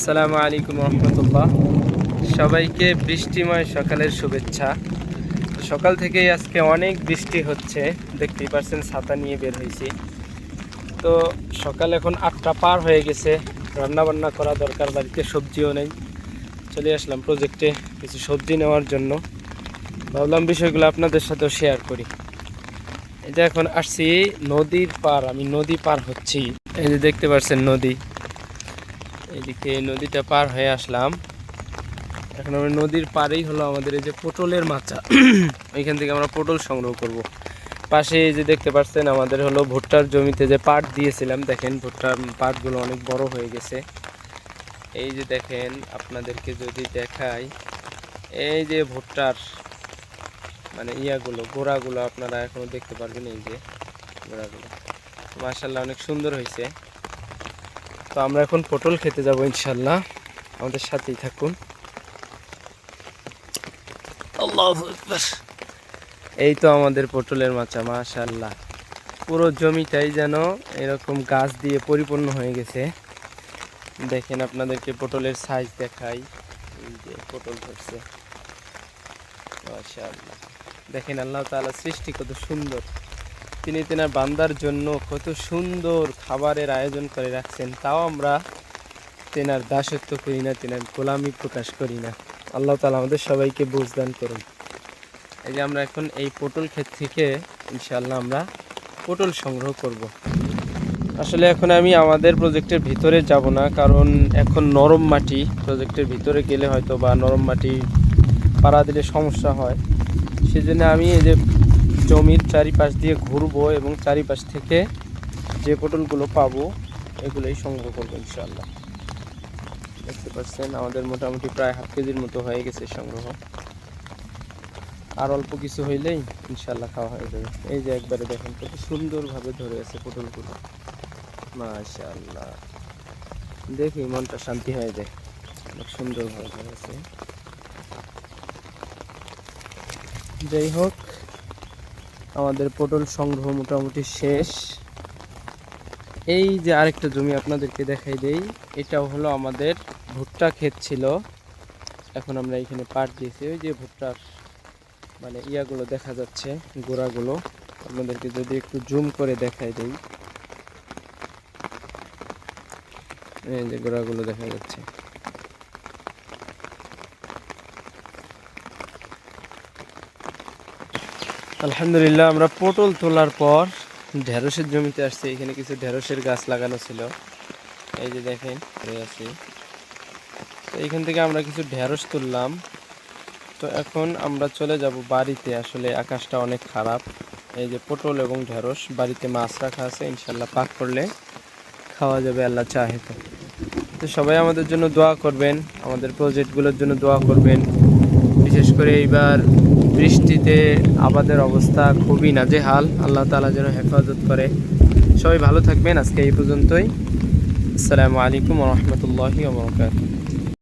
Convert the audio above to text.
আসসালামু আলাইকুম রহমতুল্লাহ। সবাইকে বৃষ্টিময় সকালের শুভেচ্ছা। সকাল থেকেই আজকে অনেক বৃষ্টি হচ্ছে, দেখতেই পাচ্ছেন ছাতা নিয়ে বের হয়েছি। তো সকাল এখন 8টা পার হয়ে গেছে, রান্না বান্না করা দরকার, বাড়িতে সবজিও নেই। চলে আসলাম প্রজেক্টে কিছু সবজি নেওয়ার জন্য, ভাবলাম বিষয়গুলো আপনাদের সাথেও শেয়ার করি। এই যে এখন আসছি নদীর পার, আমি নদী পার হচ্ছি। এই যে দেখতে পাচ্ছেন নদী, এইদিকে নদীটা পার হয়ে আসলাম। এখন আমরা নদীর পাড়েই হলো আমাদের এই যে পটলের মাচা, ওইখান থেকে আমরা পটল সংগ্রহ করব। পাশে এই যে দেখতে পাচ্ছেন আমাদের হলো ভুট্টার জমিতে যে পাট দিয়েছিলাম, দেখেন ভুট্টার পাটগুলো অনেক বড় হয়ে গেছে। এই যে দেখেন, আপনাদেরকে যদি দেখাই, এই যে ভুট্টার মানে ইয়াগুলো, গোড়াগুলো আপনারা এখনো দেখতে পারবেন। এই যে গোড়াগুলো মাশাআল্লাহ অনেক সুন্দর হয়েছে। তো আমরা এখন পটল খেতে যাব ইনশাল্লাহ, আমাদের সাথেই থাকুন। আল্লাহু আকবার। এই তো আমাদের পটলের মাচা, মাশাআল্লাহ পুরো জমিটাই যেন এরকম গাছ দিয়ে পরিপূর্ণ হয়ে গেছে। দেখেন আপনাদেরকে পটলের সাইজ দেখাই, এই যে পটল ধরছে, মাশাআল্লাহ। দেখেন আল্লাহ তাআলা সৃষ্টি কত সুন্দর, তিনি তেনার বান্দার জন্য কত সুন্দর খাবারের আয়োজন করে রাখছেন, তাও আমরা তেনার দাসত্ব করি না, তেনার গোলামি প্রকাশ করি না। আল্লাহ তাআলা আমাদের সবাইকে বুঝদান করুন। এই যে আমরা এখন এই পটল ক্ষেত থেকে ইনশাআল্লাহ আমরা পটল সংগ্রহ করব। আসলে এখন আমি আমাদের প্রজেক্টের ভিতরে যাব না, কারণ এখন নরম মাটি, প্রজেক্টের ভিতরে গেলে হয়তো বা নরম মাটি পাড়া দিলে সমস্যা হয়। সেজন্য আমি এই যে জমির চারিপাশ দিয়ে ঘুরবো এবং চারিপাশ থেকে যে পটলগুলো পাবো এগুলোই সংগ্রহ করবো ইনশাআল্লাহ। দেখতে পাচ্ছেন আমাদের মোটামুটি প্রায় হাফ কেজির মতো হয়ে গেছে সংগ্রহ, আর অল্প কিছু হইলেই ইনশাল্লাহ খাওয়া হয়ে যাবে। এই যে একবারে দেখেন কত সুন্দরভাবে ধরে আছে পটলগুলো, মাশাআল্লাহ, দেখি মনটা শান্তি হয়ে যায়, অনেক সুন্দরভাবে ধরে আছে। যাই হোক, আমাদের পটল সংগ্রহ মোটামুটি শেষ। এই যে আরেকটা জমি আপনাদেরকে দেখাই দেই, এটাও হলো আমাদের ভুট্টা ক্ষেত ছিল, এখন আমরা এখানে পাট দিয়েছি। ওই যে ভুট্টার মানে ইয়াগুলো দেখা যাচ্ছে, গোড়াগুলো আপনাদেরকে যদি একটু জুম করে দেখাই দেই, এই যে গোড়াগুলো দেখা যাচ্ছে। আলহামদুলিল্লাহ, আমরা পটল তোলার পর ঢেঁড়সের জমিতে আসছি। এখানে কিছু ঢেঁড়সের গাছ লাগানো ছিল, এই যে দেখেন আছে। তো এইখান থেকে আমরা কিছু ঢেঁড়স তুললাম। তো এখন আমরা চলে যাব বাড়িতে, আসলে আকাশটা অনেক খারাপ। এই যে পটল এবং ঢেঁড়স বাড়িতে মাছ রাখা আছে, ইনশাল্লাহ পাক করলে খাওয়া যাবে আল্লাহ চাহে তো। তো সবাই আমাদের জন্য দোয়া করবেন, আমাদের প্রজেক্টগুলোর জন্য দোয়া করবেন। বিশেষ করে এইবার বৃষ্টিতে আবাদের অবস্থা খুবই নাজেহাল, আল্লাহ তাআলা যেন হেফাজত করে। সবাই ভালো থাকবেন, আজকে এই পর্যন্তই। আসসালামু আলাইকুম ওয়া রাহমাতুল্লাহি ওয়া বারাকাতুহু।